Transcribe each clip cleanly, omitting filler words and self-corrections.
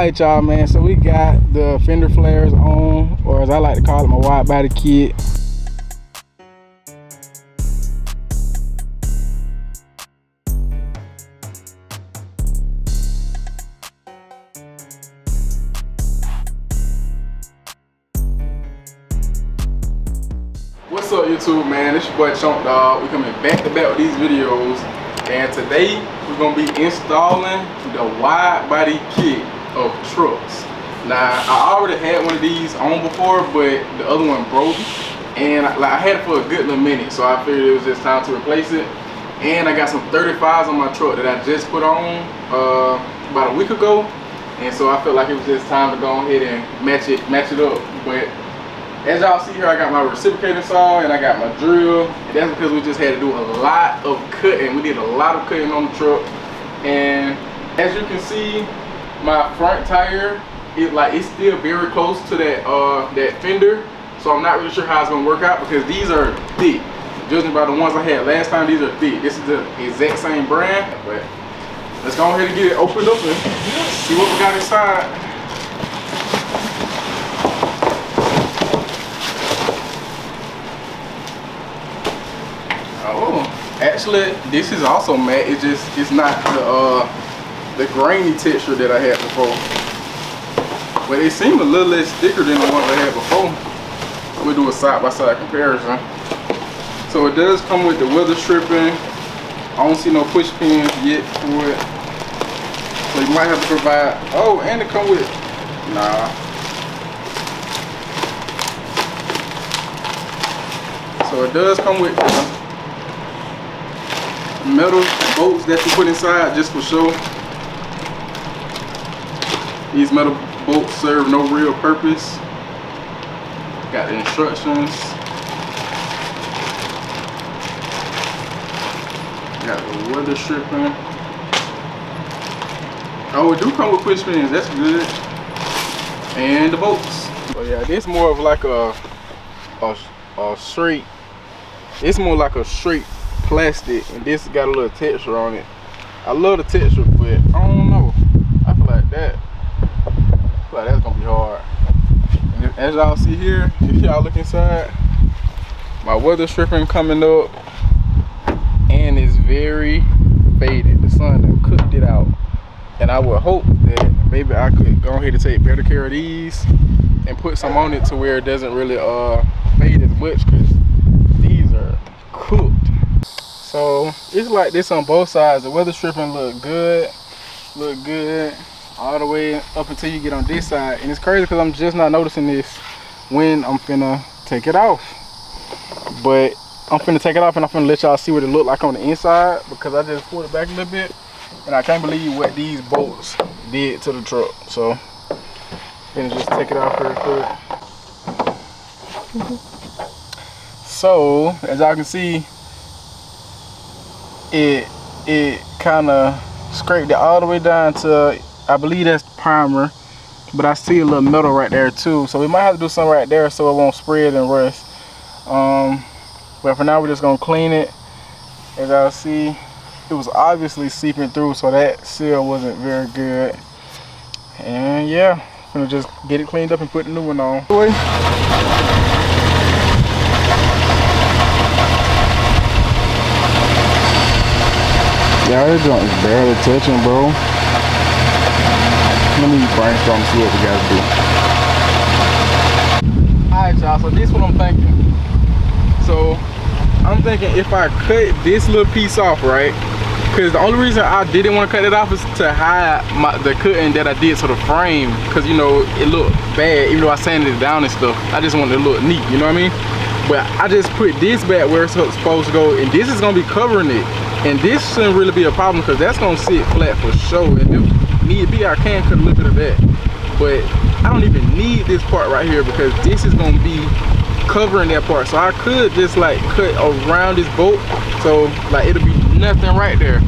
Alright y'all, man, so we got the Fender Flares on, or as I like to call it, my wide body kit. What's up YouTube, man? It's your boy Chunk Dog. We're coming back to back with these videos, and today we're gonna be installing the wide body kit of trucks. Now I already had one of these on before, but the other one broke, and I had it for a good little minute, so I figured it was just time to replace it. And I got some 35s on my truck that I just put on about a week ago, and so I felt like it was just time to go ahead and match it up. But as y'all see here, I got my reciprocating saw and I got my drill, and that's because we just had to do a lot of cutting. We did a lot of cutting on the truck, and as you can see, my front tire, it's still very close to that fender, so I'm not really sure how it's gonna work out because these are thick. Judging by the ones I had last time, these are thick. This is the exact same brand, but let's go ahead and get it opened up and see what we got inside. Actually, this is also matte. It's not the grainy texture that I had before, but it seemed a little less thicker than the ones I had before. We'll do a side-by-side comparison. So it does come with the weather stripping. I don't see no push pins yet for it, so you might have to provide. Oh, and it come with So it does come with metal bolts that you put inside just for show. These metal bolts serve no real purpose. Got the instructions. Got the weather stripping. Oh, it do come with push pins. That's good. And the bolts. So yeah, this more of like a straight. It's more like a straight plastic, and this got a little texture on it. I love the texture, but I don't know. I feel like that's gonna be hard. And as y'all see here, if y'all look inside, my weather stripping coming up, and it's very faded. The sun done cooked it out, and I would hope that maybe I could go ahead and take better care of these and put some on it to where it doesn't really fade as much, because these are cooked. So it's like this on both sides. The weather stripping look good all the way up until you get on this side. And it's crazy because I'm just not noticing this when I'm finna take it off. But I'm finna take it off and I'm finna let y'all see what it look like on the inside, because I just pulled it back a little bit and I can't believe what these bolts did to the truck. So I'm finna just take it off real quick. So as y'all can see, it kind of scraped it all the way down to, I believe that's primer, but I see a little metal right there too, so we might have to do something right there so it won't spread and rust. But for now we're just gonna clean it. As y'all see, it was obviously seeping through, so that seal wasn't very good. And yeah, I'm gonna just get it cleaned up and put the new one on. Yeah, this joint is barely touching, bro. Let me brainstorm and see what we gotta do. Alright y'all, so this is what I'm thinking. So I'm thinking if I cut this little piece off, right? Because the only reason I didn't want to cut it off is to hide the cutting that I did to the frame, because you know it looked bad even though I sanded it down and stuff. I just wanted it to look neat, you know what I mean? But I just put this back where it's supposed to go, and this is gonna be covering it. And this shouldn't really be a problem because that's gonna sit flat for sure. And if need be, I can cut a little bit of that. But I don't even need this part right here because this is gonna be covering that part. So I could just like cut around this bolt, so like it'll be nothing right there.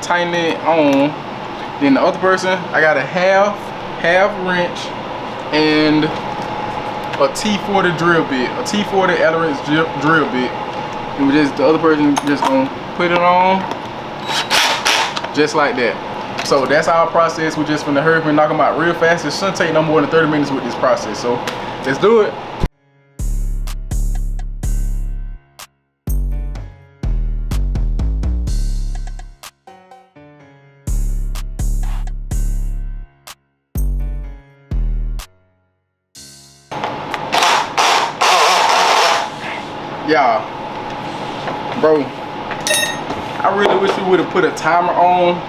tighten it on. Then the other person, I got a half wrench and a T40 drill bit, a T40 Allen drill bit. And the other person just gonna put it on just like that. So that's our process. We just finna hurry up and knock them out real fast. It shouldn't take no more than 30 minutes with this process. So let's do it. Y'all, bro, I really wish we would have put a timer on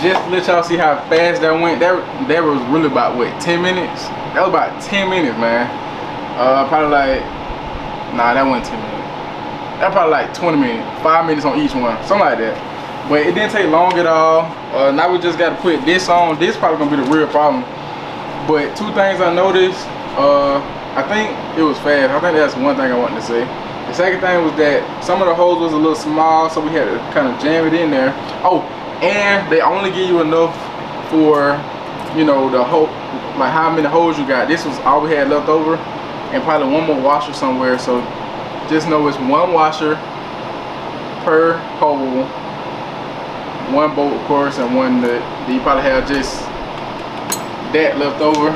just to let y'all see how fast that went. That was really about what, 10 minutes? That was about 10 minutes, man. Probably like, nah, that wasn't 10 minutes. That probably like 20 minutes, 5 minutes on each one, something like that. But it didn't take long at all. Now we just got to put this on. This probably gonna be the real problem. But two things I noticed. I think it was fast. I think that's one thing I wanted to say. The second thing was that some of the holes was a little small, so we had to kind of jam it in there. Oh, and they only give you enough for, you know, the hole, like how many holes you got. This was all we had left over, and probably one more washer somewhere. So just know it's one washer per hole, one bolt, of course, and one nut. Then you probably have just that left over.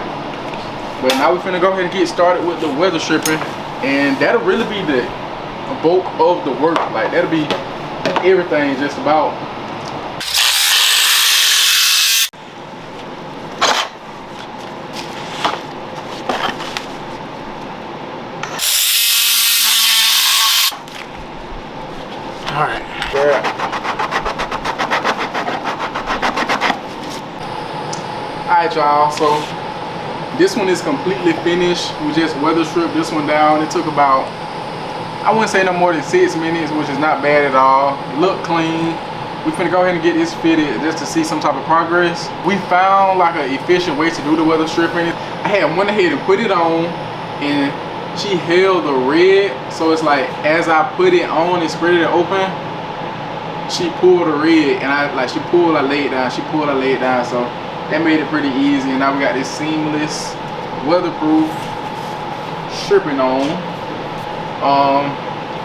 But now we're finna go ahead and get started with the weather stripping, and that'll really be the bulk of the work. Like that'll be everything just about. All right. Yeah. All right, y'all. So this one is completely finished. We just weather stripped this one down. It took about, I wouldn't say no more than 6 minutes, which is not bad at all. It looked clean. We finna go ahead and get this fitted just to see some type of progress. We found like an efficient way to do the weather stripping. I had went ahead and put it on, and she held the red. So it's like as I put it on and spread it open, she pulled the red, and she pulled, I laid down. She pulled, I laid down. So that made it pretty easy, and now we got this seamless, weatherproof stripping on.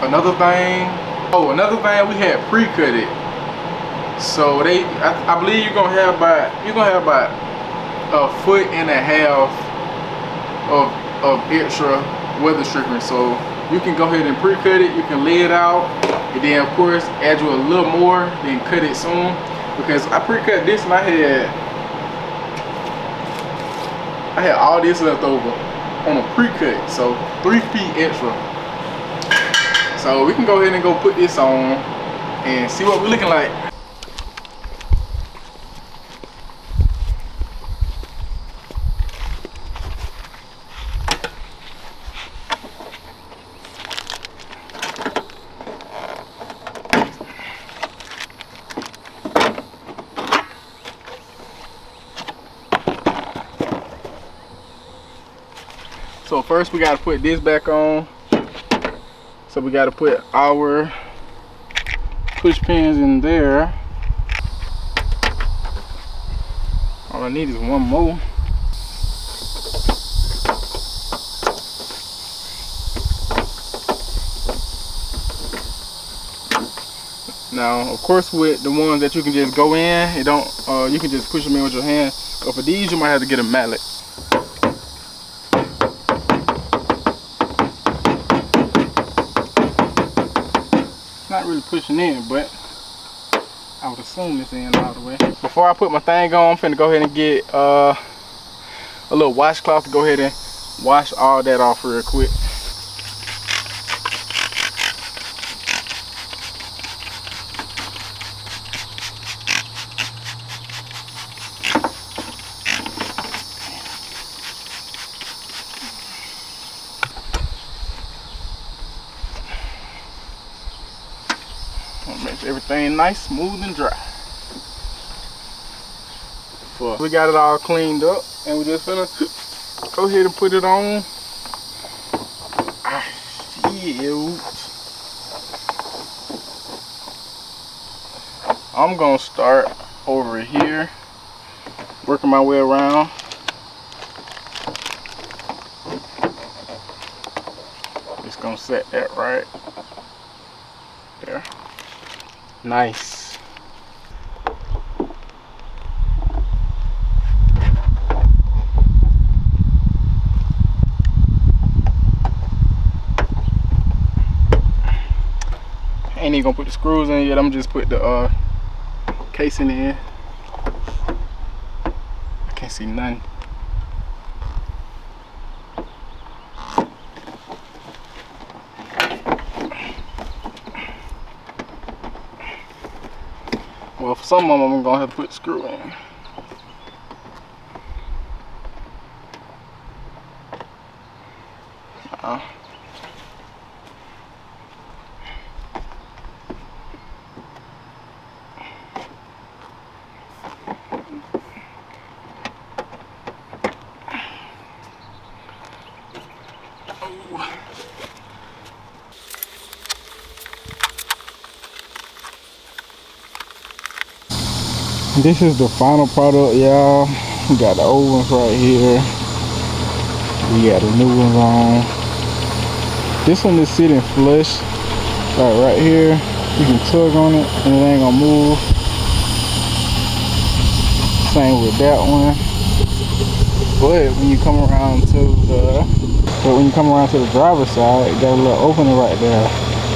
Another thing we had pre-cut it. So I believe you're gonna have about a foot and a half of extra weather stripping. So you can go ahead and pre-cut it. You can lay it out, and then of course add you a little more, then cut it soon. Because I pre-cut this and I had all this left over on a pre-cut, so 3 feet extra. So we can go ahead and go put this on and see what we're looking like. So first we got to put this back on. So we got to put our push pins in there. All I need is one more. Now, of course, with the ones that you can just go in, you can just push them in with your hand. But for these, you might have to get a mallet. Not really pushing in, but I would assume it's in all the way. Before I put my thing on, I'm finna go ahead and get a little washcloth to go ahead and wash all that off real quick. Makes everything nice, smooth, and dry. So we got it all cleaned up, and we're just gonna go ahead and put it on. I'm gonna start over here, working my way around. Just gonna set that right there. Nice. Ain't even gonna put the screws in yet. I'm just put the casing in. I can't see nothing. Well, for some of them, I'm gonna have to put the screw in. This is the final product, y'all. We got the old ones right here. We got the new ones on. This one is sitting flush, like right here. You can tug on it and it ain't gonna move. Same with that one. But when you come around to the driver's side, it got a little opening right there.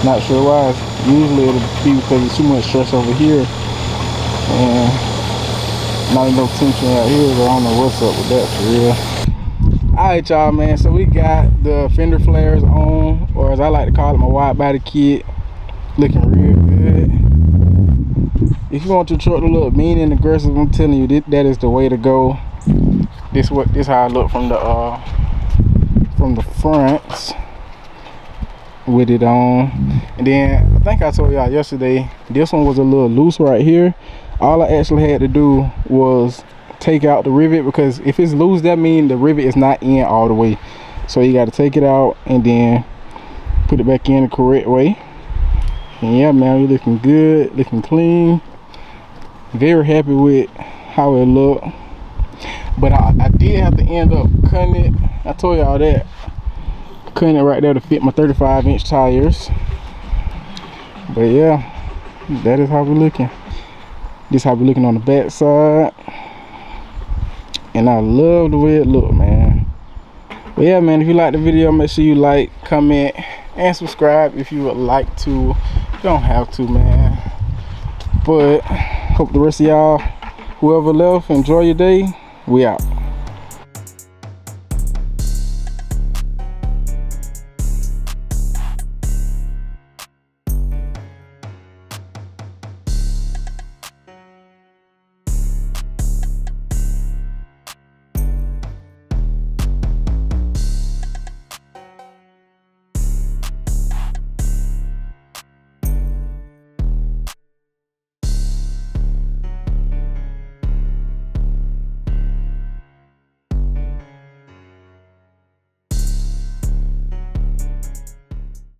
Not sure why. Usually it'll be because it's too much stress over here and not enough tension right here, but I don't know what's up with that for real. Alright y'all, man, so we got the Fender Flares on, or as I like to call it, my wide body kit, looking real good. If you want your truck to look mean and aggressive, I'm telling you, that is the way to go. This how I look from the front with it on. And then I think I told y'all yesterday, this one was a little loose right here. All I actually had to do was take out the rivet, because if it's loose, that means the rivet is not in all the way. So you got to take it out and then put it back in the correct way. And yeah, man, you're looking good, looking clean. Very happy with how it looked. But I did have to end up cutting it. I told y'all that. Cutting it right there to fit my 35-inch tires. But yeah, that is how we're looking. This is how we're looking on the back side. And I love the way it look, man. But yeah, man, if you like the video, make sure you like, comment, and subscribe if you would like to. You don't have to, man. But hope the rest of y'all, whoever left, enjoy your day. We out.